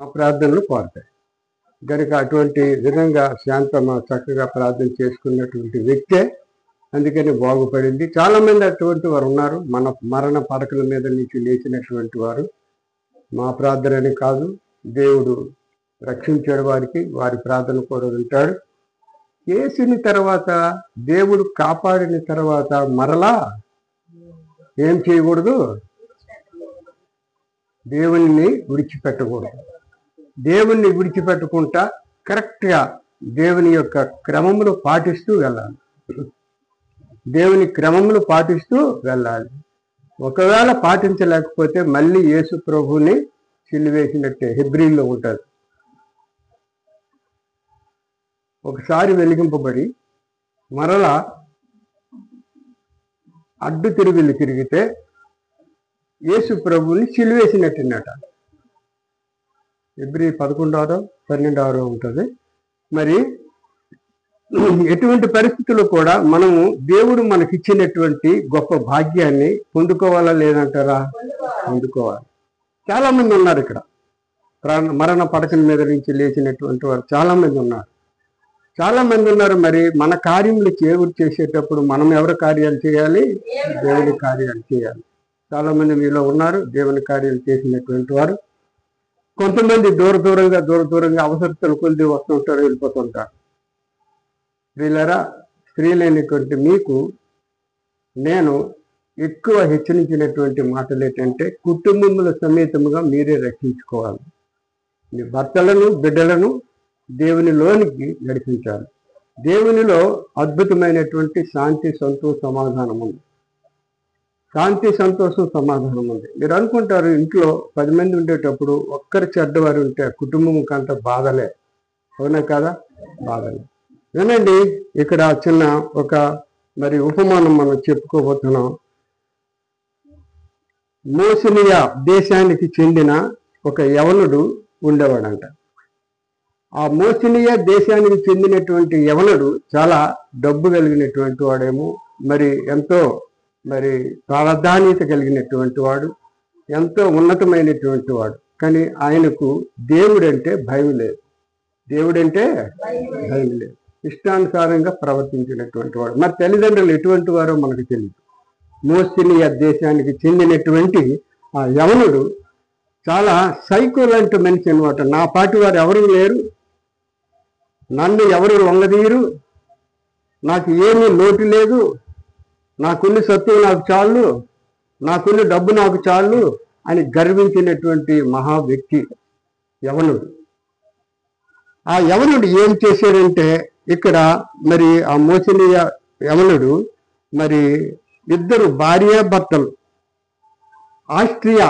ఆ ప్రార్థనలు కోరతాయి కనుక అటువంటి విధంగా శాంతమ్మ చక్కగా ప్రార్థన చేసుకున్నటువంటి వ్యక్తే అందుకని బాగుపడింది. చాలామంది అటువంటి వారు ఉన్నారు, మన మరణ పడకల మీద నుంచి లేచినటువంటి వారు. మా ప్రార్థనని కాదు, దేవుడు రక్షించాడు వారికి, వారి ప్రార్థన కూడా వింటాడు. చేసిన తర్వాత, దేవుడు కాపాడిన తర్వాత మరలా ఏం చేయకూడదు, దేవుణ్ణి విడిచిపెట్టకూడదు. దేవుణ్ణి విడిచిపెట్టకుండా కరెక్ట్గా దేవుని యొక్క క్రమములు పాటిస్తూ వెళ్ళాలి. దేవుని క్రమములు పాటిస్తూ వెళ్ళాలి. ఒకవేళ పాటించలేకపోతే మళ్ళీ యేసు ప్రభువుని సిలువేసినట్టే హెబ్రీల్లో ఉంటుంది. ఒకసారి వెలిగింపబడి మరలా అడ్డు తిరుగులు తిరిగితే యేసు ప్రభువుని సిలువేసినట్టున్నట. హెబ్రీ 11-12 ఉంటుంది. మరి ఎటువంటి పరిస్థితుల్లో కూడా మనము దేవుడు మనకిచ్చినటువంటి గొప్ప భాగ్యాన్ని పొందుకోవాలా లేదంటారా? పొందుకోవాలి. చాలా మంది ఉన్నారు ఇక్కడ, మరణ పడకల మీద నుంచి లేచినటువంటి వారు చాలా మంది ఉన్నారు. మరి మన కార్యములు చేసేటప్పుడు మనం ఎవరి కార్యాలు చేయాలి? దేవుని కార్యాలు చేయాలి. చాలా మంది మీలో ఉన్నారు దేవుని కార్యాలు చేసినటువంటి వారు. కొంతమంది దూరంగా అవసరతలు కొలిది వస్తుంటారు, వెళ్ళిపోతుంటారు. వీళ్ళరా స్త్రీలైనటువంటి మీకు నేను ఎక్కువ హెచ్చరించినటువంటి మాటలు ఏంటంటే, కుటుంబముల సమేతముగా మీరే రక్షించుకోవాలి. మీ భర్తలను బిడ్డలను దేవునిలోనికి నడిపించాలి. దేవునిలో అద్భుతమైనటువంటి శాంతి, సంతోషం, సమాధానం ఉంది. శాంతి, సంతోషం, సమాధానం ఉంది. మీరు అనుకుంటారు ఇంట్లో 10 మంది ఉండేటప్పుడు ఒక్కరి చెడ్డవారు ఉంటే కుటుంబం కంటే బాధలే, అవునా కదా? బాధలే. వినండి, ఇక్కడ చిన్న ఒక ఉపమానం మనం చెప్పుకోబోతున్నాం. మోసినియా దేశానికి చెందిన ఒక యవనుడు ఉండేవాడంట. ఆ మోసినియా దేశానికి చెందినటువంటి యవనుడు చాలా డబ్బు కలిగినటువంటి వాడేమో, ఎంతో ప్రాధాన్యత కలిగినటువంటి వాడు, ఎంతో ఉన్నతమైనటువంటి వాడు. కానీ ఆయనకు దేవుడంటే భయం లేదు. ఇష్టానుసారంగా ప్రవర్తించినటువంటి వాడు. మరి తల్లిదండ్రులు ఎటువంటి వారో మనకు తెలియదు. మోసినియా దేశానికి చెందినటువంటి ఆ యవనుడు చాలా సైకో లాంటి మనిషి అనమాట. నా పాటి వారు ఎవరు లేరు, నన్ను ఎవరు లొంగదీయరు, నాకు ఏమీ లోటు లేదు, నాకున్న సత్తువు నాకు చాలు, నాకున్న డబ్బు నాకు చాలు అని గర్వించినటువంటి మహా వ్యక్తి యవనుడు. ఆ యవనుడు ఏం చేశాడంటే, ఇక్కడ ఆ మోసినియా యవనుడు ఇద్దరు భార్యాభర్తలు, ఆస్ట్రియా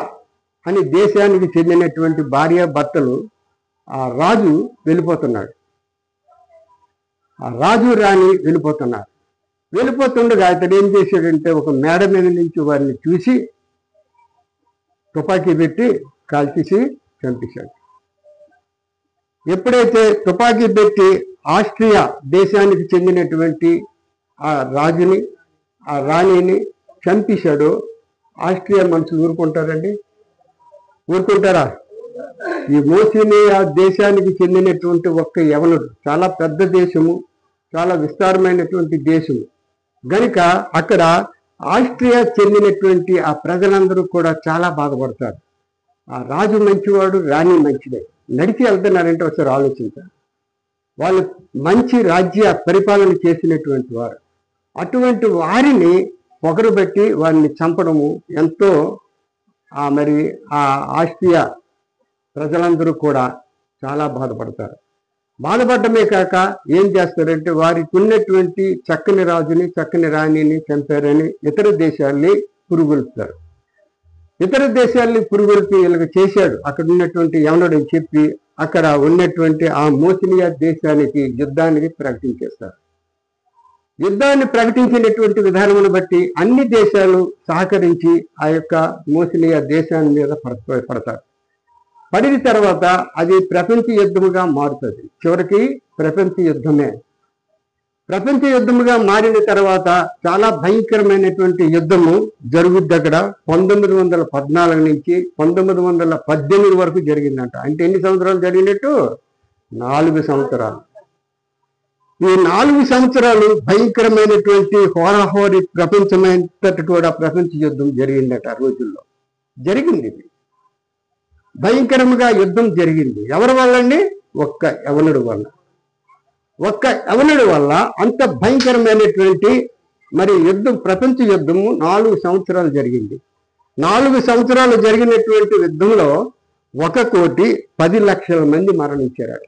అని దేశానికి చెందినటువంటి భార్యాభర్తలు, ఆ రాజు వెళ్ళిపోతున్నాడు, ఆ రాజు రాణి వెళ్ళిపోతుండగా అతడు ఏం చేశాడంటే, ఒక మేడ మీద నుంచి వారిని చూసి తుపాకీ పెట్టి కాల్చేసి చంపేశాడు. ఎప్పుడైతే తుపాకీ పెట్టి ఆస్ట్రియా దేశానికి చెందినటువంటి ఆ రాజుని, ఆ రాణిని చంపేశాడో, ఆస్ట్రియా మనుషులు ఊరుకుంటారండి? ఊరుకుంటారా? ఈ మోసినియా దేశానికి చెందినటువంటి ఒక్క యవనుడు, చాలా పెద్ద దేశము, చాలా విస్తారమైనటువంటి దేశము గనుక అక్కడ ఆస్ట్రియా చెందినటువంటి ఆ ప్రజలందరూ కూడా చాలా బాధపడతారు. ఆ రాజు మంచివాడు, రాణి మంచిదే, నడిచి వెళ్తున్నారంటే ఒకసారి ఆలోచించారు. వాళ్ళు మంచి రాజ్య పరిపాలన చేసినటువంటి వారు. అటువంటి వారిని పొగరుబట్టి వారిని చంపడము ఎంతో ఆ ఆస్ట్రియా ప్రజలందరూ కూడా చాలా బాధపడతారు. బాధపడమే కాక ఏం చేస్తారంటే, వారికి ఉన్నటువంటి చక్కని రాజుని, చక్కని రాణిని చంపారని ఇతర దేశాల్ని పురుగొల్పుతారు. ఇతర దేశాల్ని పురుగొల్పి వీళ్ళకి చేశాడు అక్కడ ఉన్నటువంటి యవనుడని చెప్పి అక్కడ ఉన్నటువంటి ఆ మోసినియా దేశానికి యుద్ధానికి ప్రకటించేస్తారు. యుద్ధాన్ని ప్రకటించినటువంటి విధానమును బట్టి అన్ని దేశాలు సహకరించి ఆ యొక్క మోసినియా దేశాన్ని మీద పడతారు. పడిన తర్వాత అది ప్రపంచ యుద్ధముగా మారుతుంది. చివరికి ప్రపంచ యుద్ధమే. ప్రపంచ యుద్ధముగా మారిన తర్వాత చాలా భయంకరమైనటువంటి యుద్ధము జరుగుద్ది అక్కడ 1914 నుంచి 1918 వరకు జరిగిందంట. అంటే ఎన్ని సంవత్సరాలు జరిగినట్టు? 4 సంవత్సరాలు. ఈ 4 సంవత్సరాలు భయంకరమైనటువంటి హోరాహోరీ ప్రపంచమంతటి కూడా ప్రపంచ యుద్ధం జరిగిందట. ఆ రోజుల్లో జరిగింది. ఇది భయంకరంగా యుద్ధం జరిగింది. ఎవరి వల్ల అండి? ఒక్క యవనుడు వల్ల. ఒక్క యవనుడి వల్ల అంత భయంకరమైనటువంటి మరి యుద్ధం, ప్రపంచ యుద్ధము 4 సంవత్సరాలు జరిగింది. 4 సంవత్సరాలు జరిగినటువంటి యుద్ధంలో 1,10,00,000 మంది మరణించారు.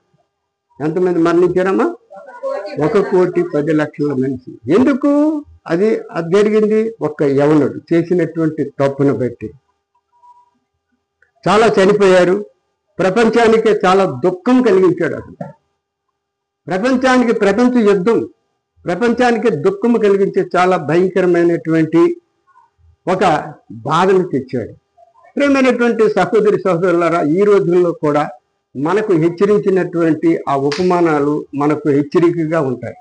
ఎంతమంది మరణించారమ్మా? 1,10,00,000 మంది. ఎందుకు అది జరిగింది? ఒక్క యవనుడు చేసినటువంటి తప్పును బట్టి చాలా చనిపోయారు. ప్రపంచానికి చాలా దుఃఖం కలిగించాడు. అసలు ప్రపంచానికి ప్రపంచ యుద్ధం ప్రపంచానికి దుఃఖం కలిగించే చాలా భయంకరమైనటువంటి ఒక బాధను తెచ్చాడు. ప్రియమైనటువంటి సహోదరి సహోదరులారా, ఈ రోజుల్లో కూడా మనకు హెచ్చరించినటువంటి ఆ ఉపమానాలు మనకు హెచ్చరికగా ఉంటాయి.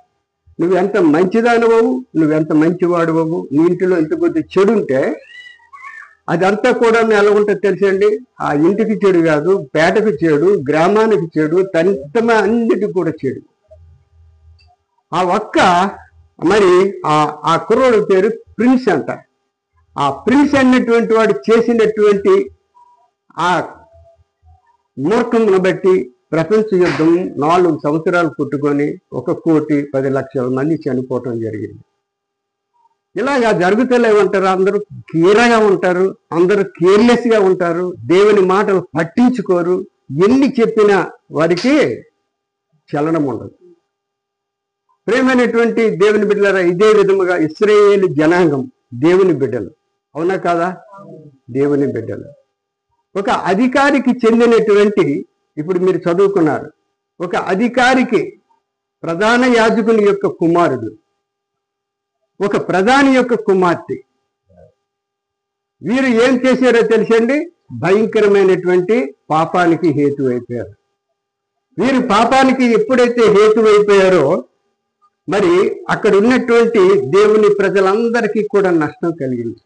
నువ్వు ఎంత మంచిదానివవు, నువ్వెంత మంచివాడువవు, నీ ఇంటిలో ఎంత కొద్ది చెడు ఉంటే అదంతా కూడా ఎలా ఉంటుంది తెలుసండి? ఆ ఇంటికి చెడు కాదు, పేటకు చెడు, గ్రామానికి చెడు, అన్నిటికి కూడా చెడు. ఆ ఒక్క మరి ఆ కుర్రోడు పేరు ప్రిన్స్ అంట. ఆ ప్రిన్స్ అన్నటువంటి వాడు చేసినటువంటి ఆ మూర్ఖమును బట్టి ప్రపంచ యుద్ధం 4 సంవత్సరాలు పుట్టుకొని 1,10,00,000 మంది చనిపోవటం జరిగింది. ఇలాగా జరుగుతలేమంటారు. అందరూ కీరగా ఉంటారు, అందరూ కేర్లెస్గా ఉంటారు, దేవుని మాటలు పట్టించుకోరు. ఎన్ని చెప్పినా వారికి చలనం ఉండదు. ప్రేమైనటువంటి దేవుని బిడ్డలారా, ఇదే విధముగా ఇశ్రాయేలు జనాంగం దేవుని బిడ్డలు, అవునా కాదా? దేవుని బిడ్డలు. ఒక అధికారికి చెందినటువంటి, ఇప్పుడు మీరు చదువుకున్నారు, ఒక అధికారికి ప్రధాన యాజకుని యొక్క కుమారుడు, ఒక ప్రధాని యొక్క కుమార్తె, వీరు ఏం చేశారో తెలుసండి? భయంకరమైనటువంటి పాపానికి హేతు అయిపోయారు. వీరు పాపానికి ఎప్పుడైతే హేతు అయిపోయారో మరి అక్కడ ఉన్నటువంటి దేవుని ప్రజలందరికీ కూడా నష్టం కలిగింది.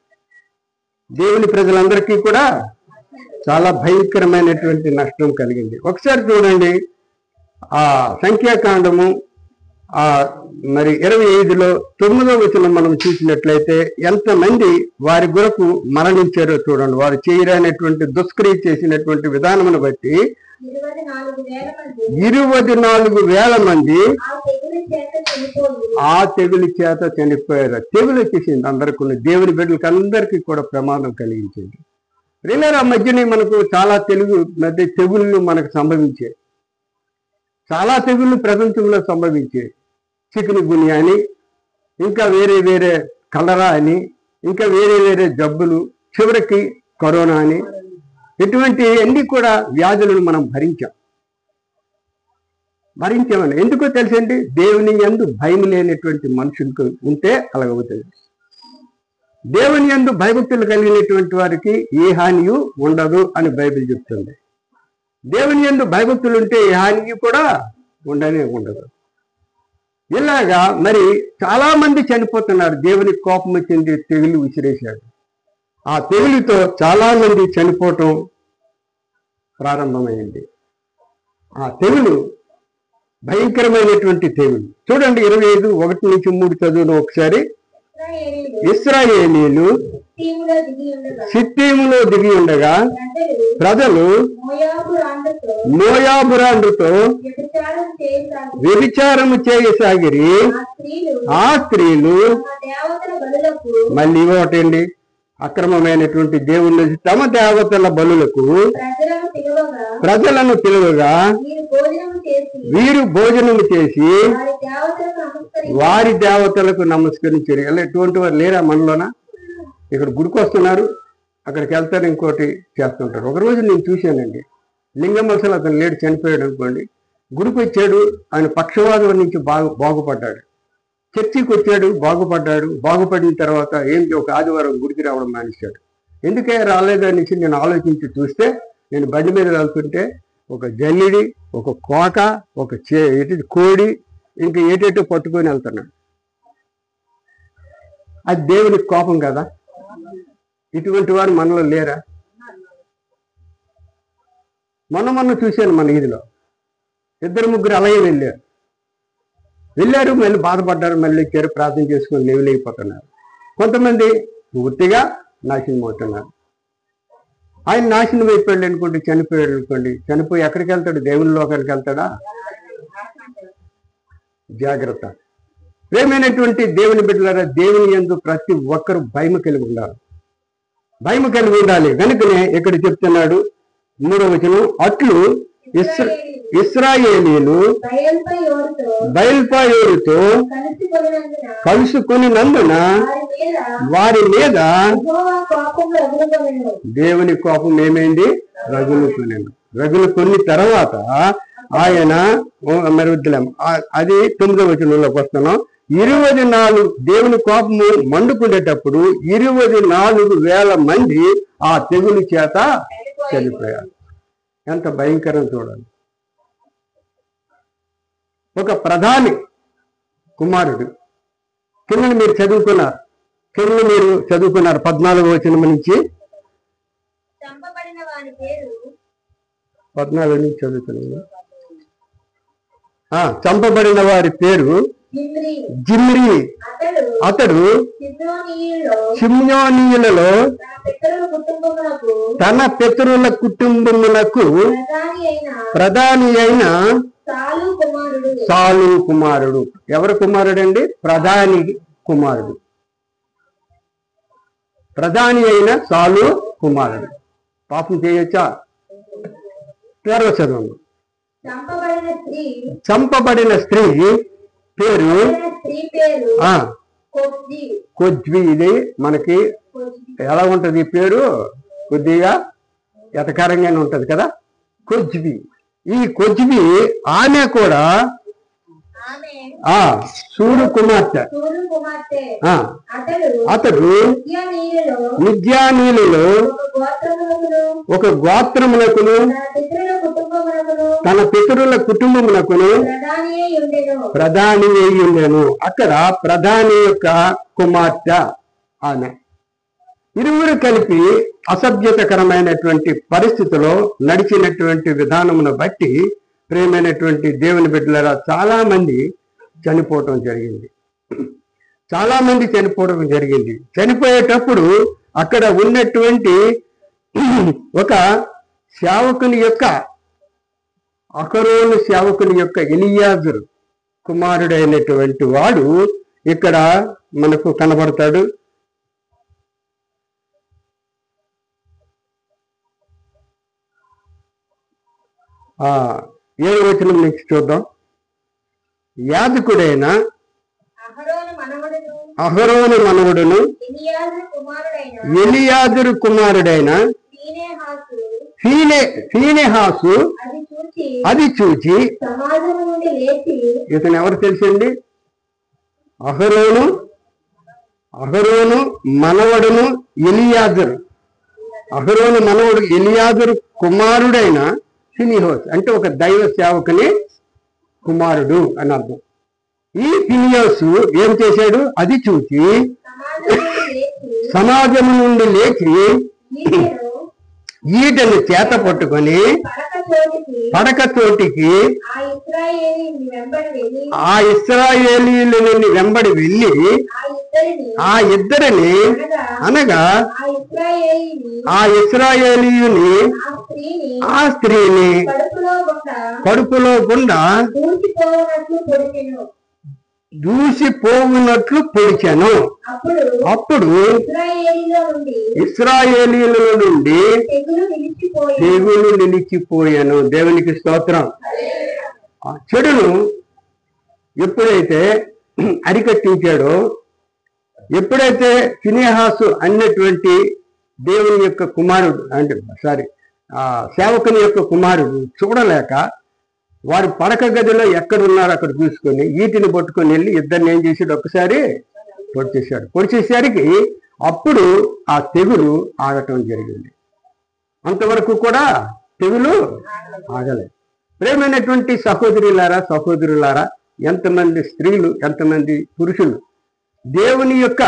దేవుని ప్రజలందరికీ కూడా చాలా భయంకరమైనటువంటి నష్టం కలిగింది. ఒకసారి చూడండి, ఆ సంఖ్యాకాండము మరి 25లో 9వ వచనం మనం చూసినట్లయితే ఎంతమంది వారి కొరకు మరణించారో చూడండి. వారు చేయరానటువంటి దుష్క్రియ చేసినటువంటి విధానమును బట్టి 24,000 మంది ఆ తెగులు చేత చనిపోయారు. తెగులు వచ్చేసింది అందరికీ, దేవుని బిడ్డలకి అందరికీ కూడా ప్రమాదం కలిగించింది. రిలేరా మధ్యనే మనకు చాలా తెగుళ్ళు మనకు సంభవించాయి. చాలా తెగుళ్ళు ప్రపంచంలో సంభవించాయి. చికెన్ గున్యా అని, ఇంకా వేరే వేరే కలరా అని, ఇంకా వేరే వేరే జబ్బులు, చివరికి కరోనా అని, ఇటువంటి అన్ని కూడా వ్యాధులను మనం భరించామని. ఎందుకో తెలుసండి? దేవుని యందు భయం లేనటువంటి మనుషులకు ఉంటే అలాగవుతుంది. దేవుని యందు భయభక్తులు కలిగినటువంటి వారికి ఏ హానియు ఉండదు అని బైబిల్ చెప్తుంది. దేవుని యందు భయభక్తులు ఉంటే ఏ హాని కూడా ఉండదు. ఇలాగా మరి చాలా మంది చనిపోతున్నారు. దేవుని కోపం వచ్చింది, తెగులు విసిరేశాడు. ఆ తెగులుతో చాలా మంది చనిపోవటం ప్రారంభమైంది. ఆ తెగులు భయంకరమైనటువంటి తెగులు. చూడండి 25:1-3 చదువును ఒకసారి. ఇశ్రాయేలీయులు సిత్తీములో దిగి ఉండగా ప్రజలు మోయాబురాండుతో వ్యభిచారము చేయసాగిరి. ఆ స్త్రీలు మళ్ళీ ఒకటండి, అక్రమమైనటువంటి దేవుళ్ళు తమ దేవతల బలులకు ప్రజలను పిలువగా వీరు భోజనము చేసి వారి దేవతలకు నమస్కరించారు. ఇలా ఎటువంటి వారు లేరా మనలోన? ఇక్కడ గుడికి వస్తున్నారు, అక్కడికి వెళ్తారు, ఇంకోటి చేస్తుంటారు. ఒకరోజు నేను చూశానండి, లింగం అసలు అతను లేడు, చనిపోయాడు అనుకోండి. గుడికి వచ్చాడు, ఆయన పక్షవాదం నుంచి బాగుపడ్డాడు. చర్చికి వచ్చాడు, బాగుపడిన తర్వాత ఏంటి, ఒక ఆదివారం గుడికి రావడం మానేశాడు. ఎందుకే రాలేదనేసి నేను ఆలోచించి చూస్తే, నేను బండి మీద వెళ్తుంటే ఒక జల్లిడి, ఒక కోక, ఒక కోడి, ఇంక ఏటేటో పట్టుకొని వెళ్తున్నాడు. అది దేవునికి కోపం కదా. ఇటువంటి వారు మనలో లేరా? మొన్న చూశాను మన వీధిలో 2-3 అలాగే వెళ్ళారు, మళ్ళీ బాధపడ్డారు, మళ్ళీ వచ్చారు, ప్రార్థన చేసుకొని లేవులేకపోతున్నారు. కొంతమంది పూర్తిగా నాశనం అవుతున్నారు. ఆయన నాశనం అయిపోయాడు అనుకోండి, చనిపోయాడు అనుకోండి, చనిపోయి ఎక్కడికి వెళ్తాడు? దేవుని లోకానికి వెళ్తాడా? జాగ్రత్త. ప్రేమైనటువంటి దేవుని బిడ్డలారా, దేవుని యందు ప్రతి ఒక్కరు భయము కలిగి ఉండాలి. భయము కలిగి ఉండాలి. కనుకనే ఇక్కడ చెప్తున్నాడు 3వ వచనం, అట్లు ఇశ్రాయేలీయులు బయల్పాయోరుతో కలుసుకొనినందున వారి మీద దేవుని కోపం ఏమైంది? రగులుకొని తర్వాత ఆయన మరి వద్దులేం, అది 9వ వచనంలోకి వస్తున్నాం. 24 దేవుని కోపము మండుకునేటప్పుడు 24,000 మంది ఆ తెగులు చేత చనిపోయారు. ఎంత భయంకరం చూడండి. ఒక ప్రధాని కుమారుడు, కింద మీరు చదువుకున్నారు 14వ వచనం నుంచి 14 నుంచి చదువుకున్నాను. చంపబడిన వారి పేరు జిమ్రీ. అతడు షిమ్యోనీయులలో తన పితరుల కుటుంబమునకు ప్రధాని అయిన సాలు కుమారుడు. ఎవరు కుమారుడు? ప్రధాని కుమారుడు. ప్రధాని అయిన సాలు కుమారుడు. పాపం చేయొచ్చా? చదవండి. చంపబడిన స్త్రీ పేరు కొజ్వి. ఇది మనకి ఎలా ఉంటది? ఈ పేరు కొద్దిగా ఎతకారంగానే ఉంటది కదా, కొజ్వి. ఈ కొజ్వి ఆమె కూడా సూరు కుమార్తె. అతడు మిద్యానీయులలో ఒక గోత్రమునకును తన పితరుల కుటుంబమునకును ప్రధాని అయి ఉండెను. అక్కడ ప్రధాని యొక్క కుమార్తె ఆమె. ఇరువురు కలిపి అసభ్యతకరమైనటువంటి పరిస్థితిలో నడిచినటువంటి విధానమును బట్టి ప్రేమైనటువంటి దేవుని బిడ్డలారా, చాలా మంది చనిపోవటం జరిగింది. చనిపోయేటప్పుడు అక్కడ ఉన్నటువంటి ఒక సేవకుని యొక్క, అహరోను సేవకుని యొక్క ఎలియాజరు కుమారుడైనటువంటి వాడు ఇక్కడ మనకు కనబడతాడు. ఆ 7వ వచనం నుంచి చూద్దాం. యాజకుడైన అహరోను మనవడును ఎలియాజరు కుమారుడైన ఫీనెహాసు అది చూచి, ఇతను ఎవరు తెలుసండి? అహరోను మనవడును ఎలియాజరు. అహరోను మనవడు ఎలియాజరు కుమారుడైన ఫినిహోస్ అంటే ఒక దైవ సేవకుని కుమారుడు అని అర్థం. ఈ ఫినిహోసు ఏం చేశాడు? అది చూసి సమాజం నుండి లేచి ఈటను చేత పట్టుకొని పడక చోటికి ఆ ఇశ్రాయేలీయులని వెంబడి వెళ్ళి ఆ ఇద్దరిని అనగా ఆ ఇశ్రాయేలీయుని ఆ స్త్రీని కడుపులో గుండా దూసిపోవునట్లు పొడిచాను. అప్పుడు ఇశ్రాయేలీయుల నుండి తెగులు నిలిచిపోయాను. దేవునికి స్తోత్రం. చెడును ఎప్పుడైతే అరికట్టించాడో, ఎప్పుడైతే ఫినెహాసు అన్నటువంటి దేవుని యొక్క కుమారుడు సేవకుని యొక్క కుమారుడు చూడలేక వారు పడక గదిలో ఎక్కడున్నారో అక్కడ చూసుకొని ఈటిని పట్టుకొని వెళ్ళి ఇద్దరిని ఏం చేసాడు? ఒక్కసారి పొడిచేసరికి అప్పుడు ఆ తెగులు ఆగటం జరిగింది. అంతవరకు కూడా తెగులు ఆగలేదు. ప్రేమైనటువంటి సహోదరులారా, ఎంతమంది స్త్రీలు, ఎంతమంది పురుషులు దేవుని యొక్క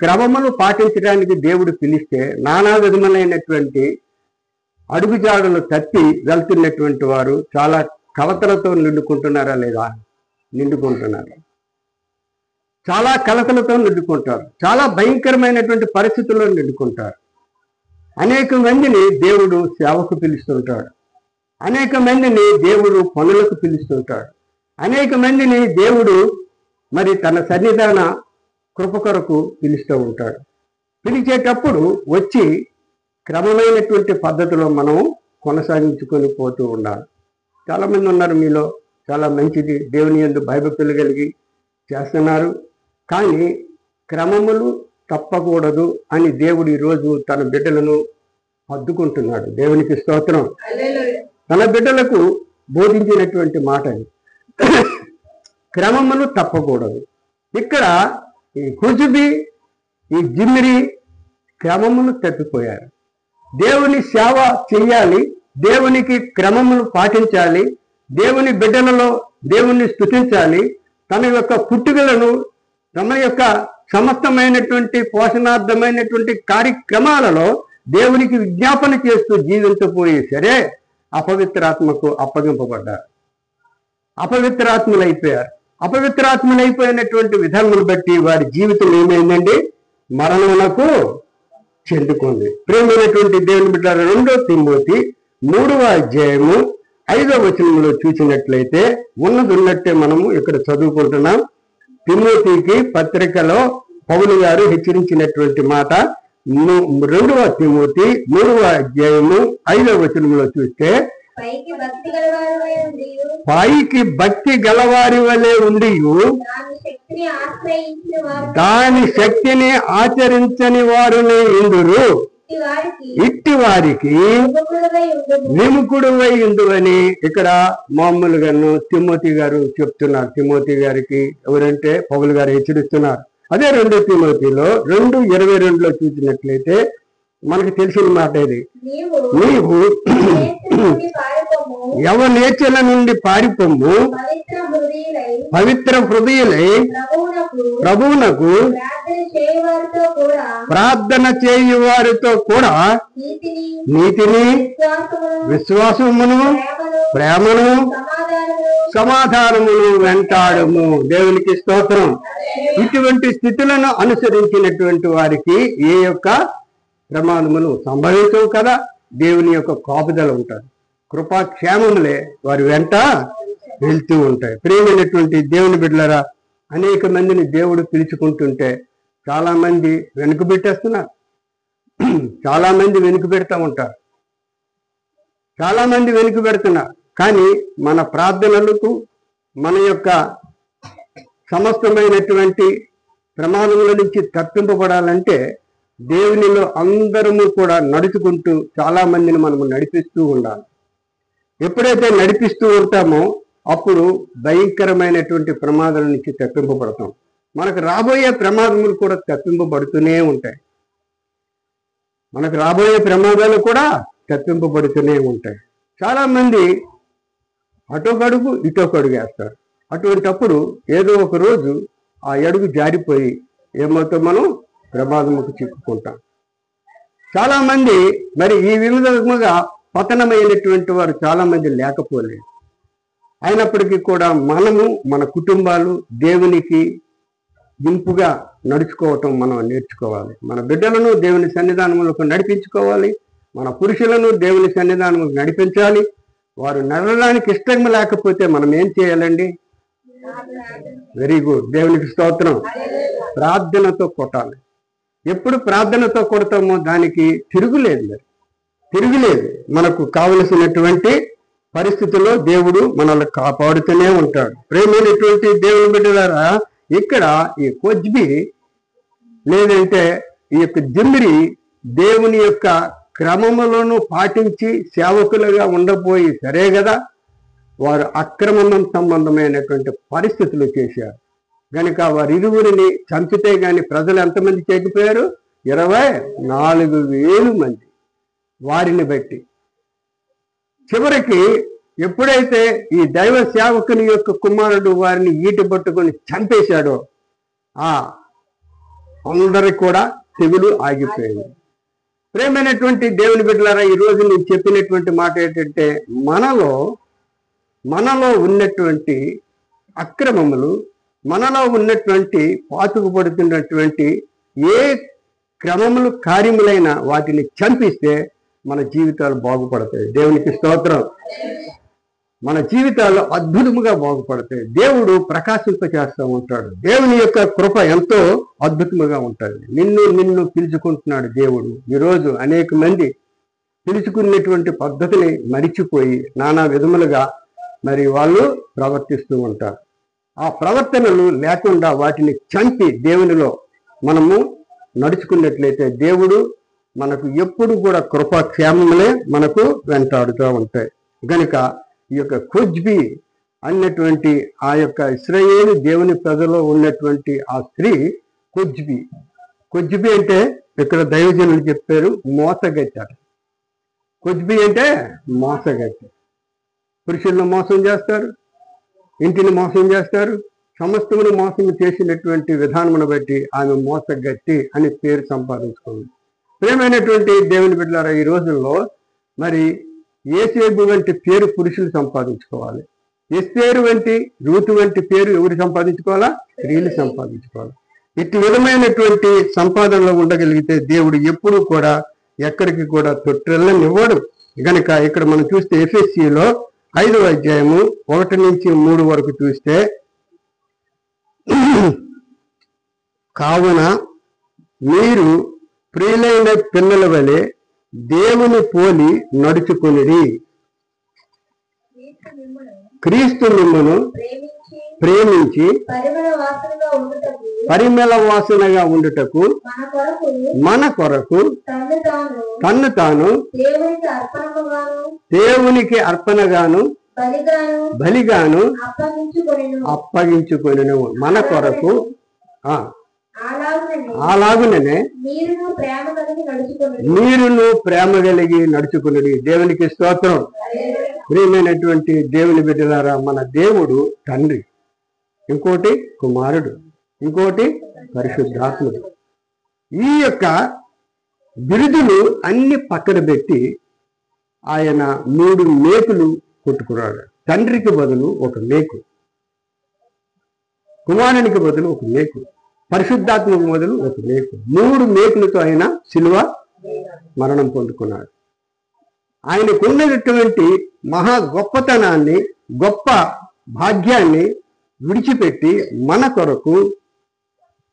క్రమమును పాటించడానికి దేవుడు పిలిస్తే నానా విధములైనటువంటి అడుగుజాడలు తప్పి వెళ్తున్నటువంటి వారు చాలా కలతలతో నిండుకుంటున్నారా లేదా? నిండుకుంటున్నారు. చాలా కలతలతో నిండుకుంటారు. చాలా భయంకరమైనటువంటి పరిస్థితుల్లో నిండుకుంటారు. అనేక మందిని దేవుడు సేవకు పిలుస్తుంటాడు. అనేక మందిని దేవుడు పనులకు పిలుస్తుంటాడు. అనేక మందిని దేవుడు మరి తన సన్నిధాన కృప కొరకు పిలుస్తూ ఉంటాడు. పిలిచేటప్పుడు వచ్చి క్రమమైనటువంటి పద్ధతిలో మనం కొనసాగించుకొని పోతూ ఉండాలి. చాలామంది ఉన్నారు మీలో, చాలా మంచిది, దేవుని యందు భయభక్తులు కలిగి చేస్తున్నారు. కానీ క్రమములు తప్పకూడదు అని దేవుడు ఈరోజు తన బిడ్డలను అద్దుకుంటున్నాడు. దేవునికి స్తోత్రం. తన బిడ్డలకు బోధించినటువంటి మాట అది. క్రమములు తప్పకూడదు. ఇక్కడ ఈ కుజుబి, ఈ జిమ్మిరి క్రమమును తప్పిపోయారు. దేవుని సేవ చెయ్యాలి, దేవునికి క్రమమును పాటించాలి, దేవుని బిడ్డలలో దేవుణ్ణి స్తుతించాలి, తన యొక్క పుట్టుకలను, తమ యొక్క సమస్తమైనటువంటి పోషణార్థమైనటువంటి కార్యక్రమాలలో దేవునికి విజ్ఞాపన చేస్తూ జీవించబోయే సరే అపవిత్రాత్మకు అప్పగింపబడ్డారు. అపవిత్రాత్ములైపోయారు. అపవిత్రాత్ములైపోయినటువంటి విధానమును బట్టి వారి జీవితం ఏమైందండి? మరణమునకు చెందుకుంది. ప్రేమైనటువంటి దేవుని బిడ్డ 2 తిమోతి 3వ అధ్యాయము 5వ వచనంలో చూసినట్లయితే ఉన్నట్టే మనము ఇక్కడ చదువుకుంటున్నాం. తిమోతికి పత్రికలో పౌలు గారు హెచ్చరించినటువంటి మాట 2వ తిమోతి 3వ అధ్యాయము 5వ వచనంలో చూస్తే, పైకి భక్తి గలవారి వలె ఉండి దాని శక్తిని ఆచరించని వారునే ఇందురు, ఇట్టి వారికి విముఖుడువై ఉండువని ఇక్కడ మామూలుగాను తిమోతి గారు చెప్తున్నారు. తిమోతి గారికి ఎవరంటే పౌలు గారు హెచ్చరిస్తున్నారు. అదే 2 తిమోతిలో 2:22లో చూసినట్లయితే మనకు తెలిసిన మాట ఇది, నీవు యవనేచ్ఛల నుండి పారిపోము, పవిత్ర హృదయులై ప్రభువునకు ప్రార్థన చేయు వారితో కూడా నీతిని, విశ్వాసమును, ప్రేమను, సమాధానమును వెంటాడము. దేవునికి స్తోత్రం. ఇటువంటి స్థితులను అనుసరించినటువంటి వారికి ఏ యొక్క ప్రమాదములు సంభవించవు కదా. దేవుని యొక్క కాపుదల ఉంటారు. కృపాక్షేమములే వారి వెంట వెళ్తూ ఉంటాయి. ప్రియమైనటువంటి దేవుని బిడ్డలారా, అనేక మందిని దేవుడు పిలుచుకుంటుంటే చాలా మంది వెనుక పెట్టేస్తున్నారు. చాలా మంది వెనుక పెడతా ఉంటారు. చాలా మంది వెనుక పెడుతున్నారు. కానీ మన ప్రార్థనలకు, మన యొక్క సమస్తమైనటువంటి ప్రమాదముల నుంచి తప్పింపబడాలంటే దేవునిలో అందరము కూడా నడుచుకుంటూ చాలా మందిని మనము నడిపిస్తూ ఉండాలి. ఎప్పుడైతే నడిపిస్తూ ఉంటామో అప్పుడు భయంకరమైనటువంటి ప్రమాదాల నుంచి తప్పింపబడతాం. మనకు రాబోయే ప్రమాదములు కూడా తప్పింపబడుతూనే ఉంటాయి. మనకు రాబోయే ప్రమాదాలు కూడా తప్పింపబడుతూనే ఉంటాయి. చాలా మంది అటొకడుగు ఇటొకడుగు వేస్తారు. అటువంటప్పుడు ఏదో ఒక రోజు ఆ అడుగు జారిపోయి ఏమవుతాం, మనం ప్రమాదముకు చిక్కుకుంటాం. చాలా మంది మరి ఈ విధముగా పతనమైనటువంటి వారు చాలా మంది లేకపోలేదు. అయినప్పటికీ కూడా మనము, మన కుటుంబాలు దేవునికి ఇంపుగా నడుచుకోవటం మనం నేర్చుకోవాలి. మన బిడ్డలను దేవుని సన్నిధానములకు నడిపించుకోవాలి. మన పురుషులను దేవుని సన్నిధానములకు నడిపించాలి. వారు నడవడానికి ఇష్టం లేకపోతే మనం ఏం చేయాలండి? వెరీ గుడ్, దేవునికి స్తోత్రం. ప్రార్థనతో కొట్టాలి. ఎప్పుడు ప్రార్థనతో కొడతామో దానికి తిరుగులేదు. మరి తిరుగులేదు. మనకు కావలసినటువంటి పరిస్థితుల్లో దేవుడు మనల్ని కాపాడుతూనే ఉంటాడు. ప్రేమైనటువంటి దేవుని బిడ్డలారా, ఇక్కడ ఈ కొజ్బి లేదంటే ఈ యొక్క జిమ్మిరి దేవుని యొక్క క్రమములను పాటించి సేవకులుగా ఉండబోయి సరే కదా, వారు అక్రమం సంబంధమైనటువంటి పరిస్థితులు చేశారు. కనుక వారిరువురిని చంపితే గాని ప్రజలు ఎంతమంది చేయకపోయారు? 24,000 మంది. వారిని బట్టి చివరికి ఎప్పుడైతే ఈ దైవ సేవకుని యొక్క కుమారుడు వారిని ఈటు పట్టుకొని చంపేశాడో అందరికి కూడా తెగులు ఆగిపోయింది. ప్రేమైనటువంటి దేవుని బిడ్డలారా, ఈ రోజు నేను చెప్పినటువంటి మాట ఏంటంటే మనలో ఉన్నటువంటి అక్రమములు, మనలో ఉన్నటువంటి పాతుకుపడుతున్నటువంటి ఏ క్రమములు కార్యములైన వాటిని చంపిస్తే మన జీవితాలు బాగుపడతాయి. దేవునికి స్తోత్రం. మన జీవితాలు అద్భుతముగా బాగుపడతాయి. దేవుడు ప్రకాశింపచేస్తూ ఉంటాడు. దేవుని యొక్క కృప ఎంతో అద్భుతముగా ఉంటుంది. నిన్ను పిలుచుకుంటున్నాడు దేవుడు. ఈరోజు అనేక మంది పిలుచుకున్నటువంటి పద్ధతిని మరిచిపోయి నానా విధములుగా మరి వాళ్ళు ప్రవర్తిస్తూ ఉంటారు. ఆ ప్రవర్తనలు లేకుండా వాటిని చంపి దేవునిలో మనము నడుచుకున్నట్లయితే దేవుడు మనకు ఎప్పుడు కూడా కృపాక్షేమములే మనకు వెంటాడుతూ ఉంటాయి. గనుక ఈ యొక్క కొజ్బి అన్నటువంటి ఆ యొక్క ఇశ్రాయేలు దేవుని ప్రజలో ఉన్నటువంటి ఆ స్త్రీ కొజ్బి అంటే ఇక్కడ దైవజనులు చెప్పారు మోసగత్త. కొజ్బి అంటే మోసగత్త. పురుషులను మోసం చేస్తారు, ఇంటిని మోసం చేస్తారు, సమస్తమును మోసం చేసినటువంటి విధానమును బట్టి ఆమె మోసగత్తి అని పేరు సంపాదించుకుంది. ప్రియమైనటువంటి దేవుని బిడ్డలారా, ఈ రోజుల్లో మరి యేసేబు వంటి పేరు పురుషులు సంపాదించుకోవాలి. ఎస్తేరు వంటి, రూతు వంటి పేరు ఎవరు సంపాదించుకోవాలా? స్త్రీలు సంపాదించుకోవాలి. ఇటు విధమైనటువంటి సంపాదనలో ఉండగలిగితే దేవుడు ఎప్పుడు కూడా ఎక్కడికి కూడా తొట్టిల్లనివ్వడు. గనుక ఇక్కడ మనం చూస్తే ఎఫెసీలో 5వ అధ్యాయము 1 నుంచి 3 వరకు చూస్తే, కావున మీరు ప్రియులైన పిల్లల వలె దేవుని పోలి నడుచుకునిడి, క్రీస్తు మిమ్మును ప్రేమించి పరిమళ వాసనగా ఉండుటకు మన కొరకు తన్ను తాను దేవునికి అర్పణగాను బలిగాను అప్పగించుకొనెను. మన కొరకు అలాగుననే మీరును ప్రేమ కలిగి నడుచుకున్నది. దేవునికి స్తోత్రం. ప్రియమైనటువంటి దేవుని బిడ్డలారా, మన దేవుడు తండ్రి, ఇంకోటి కుమారుడు, ఇంకోటి పరిశుద్ధాత్ముడు. ఈ యొక్క బిరుదులు అన్ని పక్కన పెట్టి ఆయన 3 మేకులు కొట్టుకున్నాడు. తండ్రికి బదులు ఒక మేకు, కుమారునికి బదులు ఒక మేకు, పరిశుద్ధాత్మకు బదులు ఒక మేకు. 3 మేకులతో ఆయన శిలువ మరణం పొందుకున్నాడు. ఆయనకున్నటువంటి మహా గొప్పతనాన్ని, గొప్ప భాగ్యాన్ని విడిచిపెట్టి మన కొరకు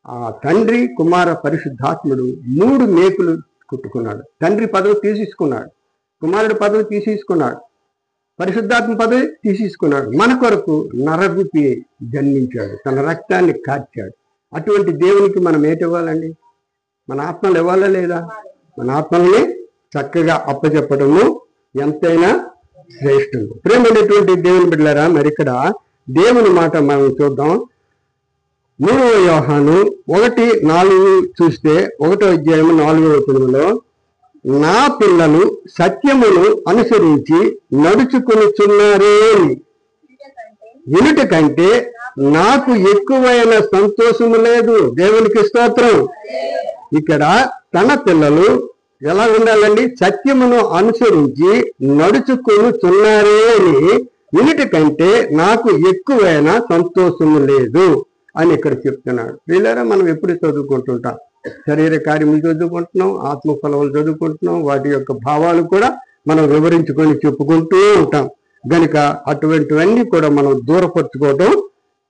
ఆ తండ్రి, కుమార, పరిశుద్ధాత్ముడు 3 మేకులు కుట్టుకున్నాడు. తండ్రి పదవి తీసేసుకున్నాడు, కుమారుడు పదవి తీసేసుకున్నాడు, పరిశుద్ధాత్మ పదవి తీసేసుకున్నాడు. మన కొరకు నరరూపి జన్మించాడు, తన రక్తాన్ని కార్చాడు. అటువంటి దేవునికి మనం ఏటివ్వాలండి? మన ఆత్మలు ఇవ్వాలా లేదా? మన ఆత్మల్ని చక్కగా అప్పచెప్పడము ఎంతైనా శ్రేష్టం. ప్రేమైనటువంటి దేవుని బిడ్డలారా, మరి ఇక్కడ దేవుని మాట మనం చూద్దాం. 3వ యోహాను 1:4 చూస్తే, 1వ అధ్యాయము 4వ వచనంలో, నా పిల్లలు సత్యమును అనుసరించి నడుచుకొనుచున్నారే వినుట కంటే నాకు ఎక్కువైన సంతోషము లేదు. దేవునికి స్తోత్రం. ఇక్కడ తన పిల్లలు ఎలా ఉండాలండి? సత్యమును అనుసరించి నడుచుకొనుచున్నారే అని వినుట కంటే నాకు ఎక్కువైన సంతోషము లేదు అని ఇక్కడ చెప్తున్నాడు. వీళ్ళారా, మనం ఎప్పుడు చదువుకుంటుంటాం, శరీర కార్యములు చదువుకుంటున్నాం, ఆత్మఫలములు చదువుకుంటున్నాం, వాటి యొక్క భావాలు కూడా మనం వివరించుకొని చెప్పుకుంటూ ఉంటాం. గనుక అటువంటివన్నీ కూడా మనం దూరపరుచుకోవడం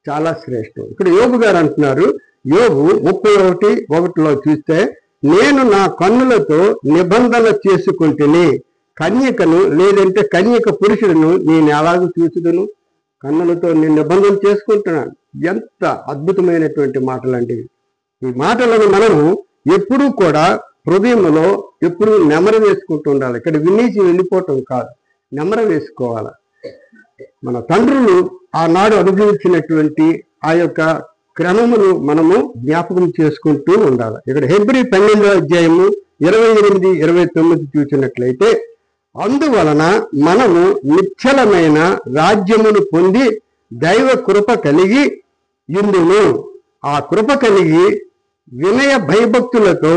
చాలా శ్రేష్టం. ఇక్కడ యోబు గారు అంటున్నారు, యోబు 31:1 చూస్తే, నేను నా కన్నులతో నిబంధన చేసుకుంటేనే కన్యకను, లేదంటే కన్యక పురుషులను నేను ఎలాగూ చూసుదును? కన్నులతో నేను నిబంధన చేసుకుంటున్నాను. ఎంత అద్భుతమైనటువంటి మాటలండి ఈ మాటలను. మనము ఎప్పుడూ కూడా హృదయంలో ఎప్పుడు నెమర వేసుకుంటూ ఉండాలి. ఇక్కడ వినేసి వెళ్ళిపోవటం కాదు, నెమర వేసుకోవాలి. మన తండ్రులు ఆనాడు అనుభవించినటువంటి ఆ యొక్క క్రమమును మనము జ్ఞాపకం చేసుకుంటూ ఉండాలి. ఇక్కడ హెబ్రీ 12వ అధ్యాయము 28-29 చూసినట్లయితే, అందువలన మనము నిశ్చలమైన రాజ్యమును పొంది దైవ కృప కలిగి ఇందును. ఆ కృప కలిగి వినయ భయభక్తులతో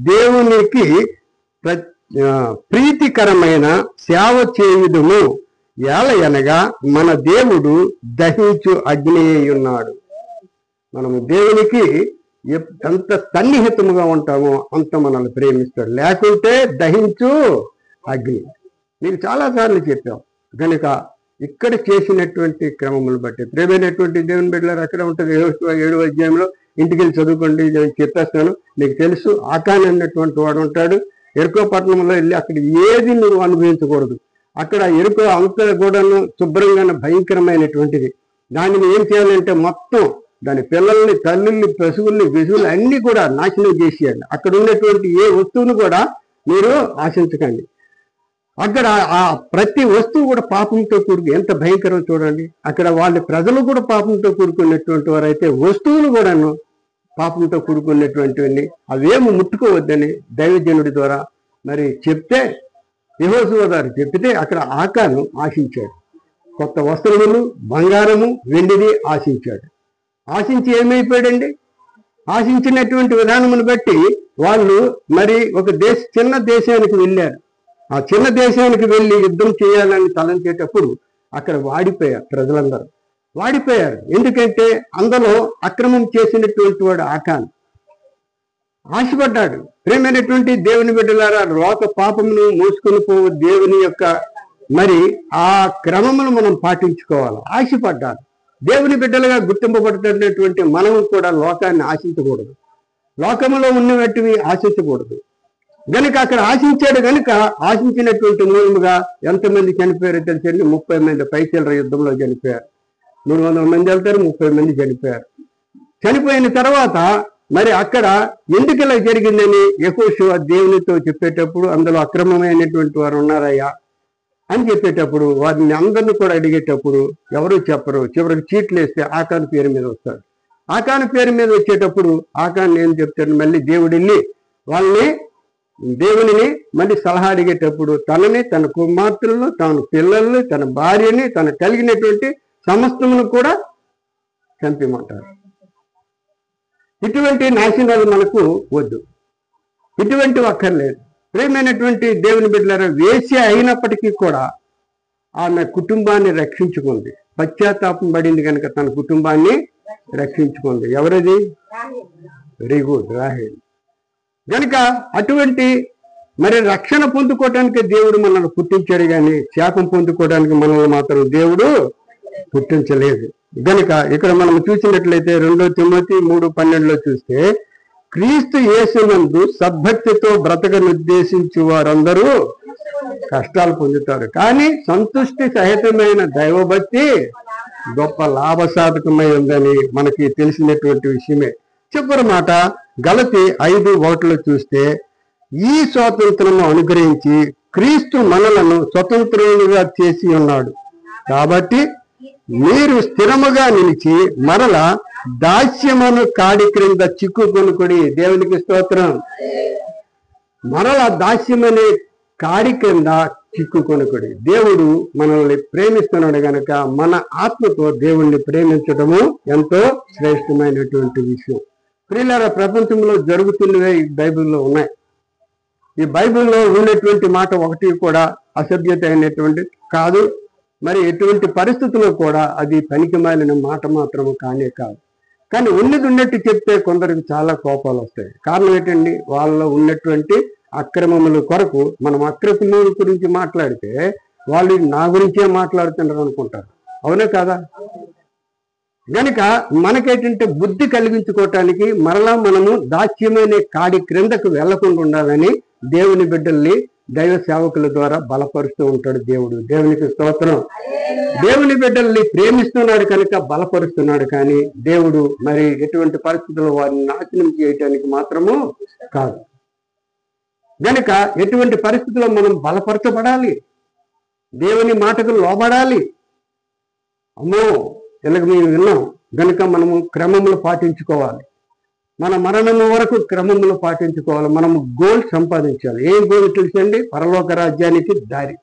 దేవునికి ప్రీతికరమైన సేవ చేయుదుము. ఏలయనగా మన దేవుడు దహించు అగ్ని అయి ఉన్నాడు. మనము దేవునికి ఎంత సన్నిహితముగా ఉంటామో అంత మనల్ని ప్రేమిస్తాడు. లేకుంటే దహించు అగ్ని. మీకు చాలాసార్లు చెప్పాం. కనుక ఇక్కడ చేసినటువంటి క్రమములు బట్టి ప్రేమైనటువంటి దేవుని బిడ్డలారు అక్కడ ఉంటుంది. 7వ అధ్యాయంలో ఇంటికి వెళ్ళి చదువుకోండి, నేను చెప్పేస్తాను. మీకు తెలుసు, ఆకాన్ అన్నటువంటి వాడు ఉంటాడు. ఎరుకో పట్టణంలో వెళ్ళి అక్కడ ఏది నువ్వు అనుభవించకూడదు. అక్కడ ఎరుకో అంత కూడాను శుభ్రంగా భయంకరమైనటువంటిది. దానిని ఏం చేయాలంటే మొత్తం దాని పిల్లల్ని, తల్లుల్ని, పశువుల్ని, విసువుల్ని అన్ని కూడా నాశనం చేసేయండి. అక్కడ ఉన్నటువంటి ఏ వస్తువును కూడా మీరు ఆశించకండి. అక్కడ ఆ ప్రతి వస్తువు కూడా పాపంతో కూడుకు, ఎంత భయంకరం చూడండి. అక్కడ వాళ్ళ ప్రజలు కూడా పాపంతో కూడుకున్నటువంటి వారు అయితే వస్తువులు కూడాను పాపంతో కూడుకున్నటువంటివన్నీ అవేమి ముట్టుకోవద్దని దైవజనుడి ద్వారా మరి చెప్తే, యెహోషువ గారు చెప్తే అక్కడ ఆకాను ఆశించాడు. కొత్త వస్త్రములు, బంగారము, వెండిని ఆశించాడు. ఆశించి ఏమైపోయాడండి? ఆశించినటువంటి విధానమును బట్టి వాళ్ళు మరి ఒక చిన్న దేశానికి వెళ్ళారు. ఆ చిన్న దేశానికి వెళ్ళి యుద్ధం చేయాలని తలంచేటప్పుడు అక్కడ వాడిపోయారు. ప్రజలందరూ వాడిపోయారు. ఎందుకంటే అందులో అక్రమం చేసినటువంటి వాడు ఆకాన్ ఆశపడ్డాడు. ప్రేమైనటువంటి దేవుని బిడ్డలారా, లోక పాపమును మోసుకొని పోవు దేవుని యొక్క మరి ఆ క్రమమును మనం పాటించుకోవాలి. ఆశపడ్డాడు. దేవుని బిడ్డలుగా గుర్తింపబడుతున్నటువంటి మనము కూడా లోకాన్ని ఆశించకూడదు. లోకములో ఉన్నటువంటివి ఆశించకూడదు. గనుక అక్కడ ఆశించాడు. గనుక ఆశించినటువంటి మూలముగా ఎంతమంది చనిపోయారో తెలిసండి. 30 మంది పైసల యుద్ధంలో చనిపోయారు. 300 మంది వెళ్తారు, 30 మంది చనిపోయారు. చనిపోయిన తర్వాత మరి అక్కడ ఎందుకు ఇలా జరిగిందని యెహోషువ దేవునితో చెప్పేటప్పుడు, అందులో అక్రమమైనటువంటి వారు ఉన్నారయ్యా అని చెప్పేటప్పుడు వారిని అందరినీ కూడా అడిగేటప్పుడు ఎవరు చెప్పరు. చివరికి చీట్లు వేస్తే ఆకాను పేరు మీద వస్తాడు. ఆకాను పేరు మీద వచ్చేటప్పుడు ఆకాను ఏం చెప్తాడు? మళ్ళీ దేవుడు వెళ్ళి వాళ్ళని, దేవునిని మళ్ళీ సలహా అడిగేటప్పుడు తనని, తన కుమార్తెలను, తన పిల్లల్ని, తన భార్యని, తన కలిగినటువంటి సమస్తమును కూడా చంపమంటారు. ఇటువంటి నాశనాలు మనకు వద్దు. ఇటువంటివి అక్కర్లేదు. ప్రేమైనటువంటి దేవుని బిడ్డలారా, వేశ్య అయినప్పటికీ కూడా ఆమె కుటుంబాన్ని రక్షించుకుంది. పశ్చాత్తాపం పడింది కనుక తన కుటుంబాన్ని రక్షించుకుంది. ఎవరిది? Very good, Rahel. కనుక అటువంటి మరి రక్షణ పొందుకోవడానికి దేవుడు మనల్ని పుట్టించాడు, కానీ శాపం పొందుకోవడానికి మనల్ని మాత్రం దేవుడు పుట్టించలేదు. గనుక ఇక్కడ మనం చూసినట్లయితే 2 తిమోతి 3:12 చూస్తే, క్రీస్తు యేసునందు సద్భక్తితో బ్రతకనుద్దేశించు వారందరూ కష్టాలు పొందుతారు, కానీ సంతుష్టి సహితమైన దైవభక్తి గొప్ప లాభసాధకమై ఉందని మనకి తెలిసినటువంటి విషయమే. చివరి మాట గలతీ 5:1 చూస్తే, ఈ స్వాతంత్రము అనుగ్రహించి క్రీస్తు మనలను స్వతంత్రులుగా చేసి ఉన్నాడు. కాబట్టి మీరు స్థిరముగా నిలిచి మరల దాస్యమును కాడి క్రింద చిక్కుకొనుకుడి. దేవునికి స్తోత్రం. మరల దాస్యమనే కాడి క్రింద చిక్కుకొనుకుడి. దేవుడు మనల్ని ప్రేమిస్తున్నాడు గనక మన ఆత్మతో దేవుణ్ణి ప్రేమించడము ఎంతో శ్రేష్టమైనటువంటి విషయం. ప్రియులారా, ప్రపంచంలో జరుగుతున్నవే ఈ బైబిల్లో ఉన్నాయి. ఈ బైబిల్లో ఉన్నటువంటి మాట ఒకటి కూడా అసభ్యత అయినటువంటి కాదు. మరి ఎటువంటి పరిస్థితుల్లో కూడా అది పనికిమాలిన మాట మాత్రము కానే కాదు. కానీ ఉన్నట్టు చెప్తే కొందరికి చాలా కోపాలు వస్తాయి. కారణం ఏంటండి? వాళ్ళలో ఉన్నటువంటి అక్రమముల కొరకు మనం అక్రమముల గురించి మాట్లాడితే వాళ్ళు నా గురించే మాట్లాడుతున్నారు అనుకుంటారు. అవునే కాదా? గనుక మనకేంటంటే బుద్ధి కలిగించుకోవటానికి మరలా మనము దాస్యమైన కాడి క్రిందకు వెళ్లకుండా ఉండాలని దేవుని బిడ్డల్ని దైవ సేవకుల ద్వారా బలపరుస్తూ ఉంటాడు దేవుడు. దేవునికి స్తోత్రం. దేవుని బిడ్డల్ని ప్రేమిస్తున్నాడు కనుక బలపరుస్తున్నాడు, కానీ దేవుడు మరి ఎటువంటి పరిస్థితుల్లో వారిని నాశనం చేయటానికి మాత్రము కాదు. గనుక ఎటువంటి పరిస్థితుల్లో మనం బలపరచబడాలి, దేవుని మాటకు లోబడాలి. అమ్మో, ఇలాగ మేము విన్నాం గనుక మనము క్రమములు పాటించుకోవాలి. మన మరణము వరకు క్రమములు పాటించుకోవాలి. మనము గోల్ సంపాదించాలి. ఏం గోల్ తెలుసండి? పరలోక రాజ్యానికి దారి.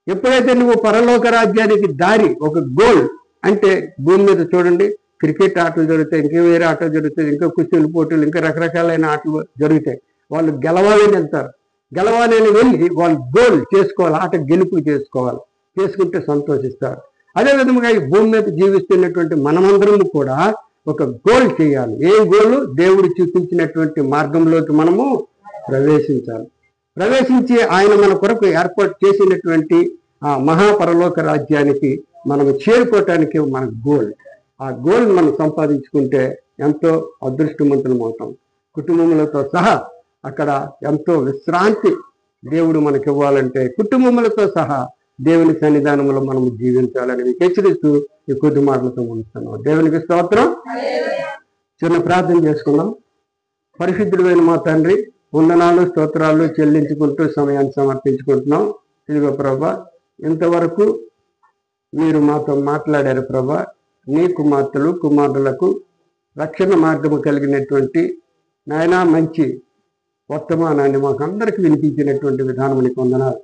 ఎప్పుడైతే నువ్వు పరలోక రాజ్యానికి దారి ఒక గోల్ అంటే భూమి మీద చూడండి, క్రికెట్ ఆటలు జరుగుతాయి, ఇంకా వేరే ఆటలు జరుగుతాయి, ఇంకా కుస్తీల పోటీలు, ఇంకా రకరకాలైన ఆటలు జరుగుతాయి. వాళ్ళు గెలవాలని వెళ్తారు. గెలవాలని వెళ్ళి వాళ్ళు గోల్ చేసుకోవాలి, ఆట గెలుపు చేసుకోవాలి, చేసుకుంటే సంతోషిస్తారు. అదేవిధంగా ఈ భూమి మీద జీవిస్తున్నటువంటి మనమందరం కూడా ఒక గోల్ చేయాలి. ఏ గోలు? దేవుడు చూపించినటువంటి మార్గంలోకి మనము ప్రవేశించాలి. ప్రవేశించి ఆయన మన కొరకు ఏర్పాటు చేసినటువంటి ఆ మహాపరలోక రాజ్యానికి మనం చేరుకోవటానికి మన గోల్. ఆ గోల్ మనం సంపాదించుకుంటే ఎంతో అదృష్టవంతులం అవుతాం. కుటుంబములతో సహా అక్కడ ఎంతో విశ్రాంతి దేవుడు మనకి ఇవ్వాలంటే కుటుంబములతో సహా దేవుని సన్నిధానంలో మనం జీవించాలని హెచ్చరిస్తూ ఈ కొద్ది మాటలతో ఉంటున్నాం. దేవునికి స్తోత్రం. చిన్న ప్రార్థన చేసుకుందాం. పరిశుద్ధుడైన మా తండ్రి, వందనాలు స్తోత్రాలు చెల్లించుకుంటూ సమయాన్ని సమర్పించుకుంటున్నాం. ఇదిగో ప్రభా, ఇంతవరకు మీరు మాతో మాట్లాడారు ప్రభా. నీ కుమార్తెలు కుమారులకు రక్షణ మార్గము కలిగినటువంటి నాయనా మంచి వర్తమానాన్ని మాకు అందరికీ వినిపించినటువంటి విధానం నీకు వందనాలు.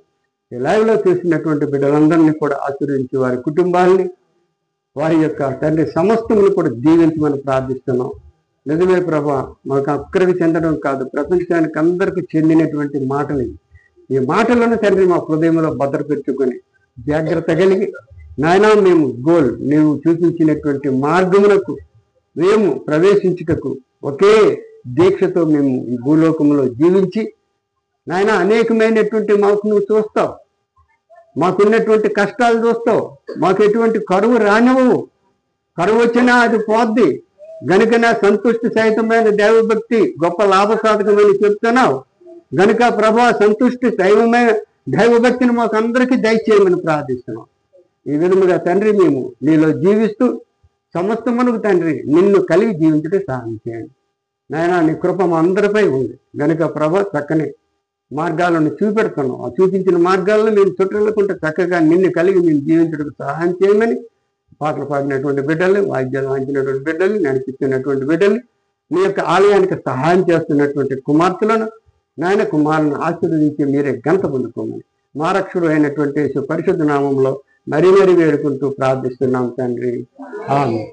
ఈ లైవ్లో చూసినటువంటి బిడ్డలందరినీ కూడా ఆశీర్వదించి వారి కుటుంబాలని, వారి యొక్క తండ్రి సమస్తమును కూడా దీవించమని ప్రార్థిస్తున్నాం. నిజమే ప్రభా, మాకు ఒక్కరికి చెందడం కాదు, ప్రపంచానికి అందరికీ చెందినటువంటి మాటలు. ఈ మాటలను తండ్రి మా హృదయంలో భద్రపెట్టుకొని జాగ్రత్త కలిగి నాయనా మేము గోల్ నీవు చూపించినటువంటి మార్గములకు మేము ప్రవేశించుటకు ఒకే దీక్షతో మేము ఈ భూలోకంలో జీవించి నాయన అనేకమైనటువంటి మాకు నువ్వు చూస్తావు, మాకున్నటువంటి కష్టాలు చూస్తావు, మాకు ఎటువంటి కరువు రానివ్వవు. కరువు వచ్చినా అది పోద్ది గనుక నా సంతుష్టి సహితమైన దైవభక్తి గొప్ప లాభసాధకమని చెప్తున్నావు గనుక ప్రభా, సంతుష్టి దైవమైన దైవభక్తిని మాకు అందరికీ దయచేయమని ప్రార్థిస్తున్నాం. ఈ విధముగా తండ్రి మేము నీలో జీవిస్తూ సమస్తమునకు తండ్రి నిన్ను కలిగి జీవించడం సహాయం చేయండి నాయన. నీ కృప మా అందరిపై ఉంది గనుక ప్రభా, చక్కని మార్గాలను చూపెడుతున్నాం. ఆ చూపించిన మార్గాలను మేము చుట్టలేకుంటే చక్కగా నిన్ను కలిగి మేము జీవించడానికి సహాయం చేయమని పాటలు పాడినటువంటి బిడ్డల్ని, వాయిద్యాలు వాయించినటువంటి బిడ్డల్ని, నడిపిస్తున్నటువంటి బిడ్డల్ని, మీ యొక్క ఆలయానికి సహాయం చేస్తున్నటువంటి కుమార్తెలను నాయన కుమారులను ఆశీర్వదించి మీరే ఘనత పొందుకోమని మా రక్షకుడు అయినటువంటి పరిశుద్ధ నామంలో మరీ వేడుకుంటూ ప్రార్థిస్తున్నాం తండ్రి. ఆమేన్.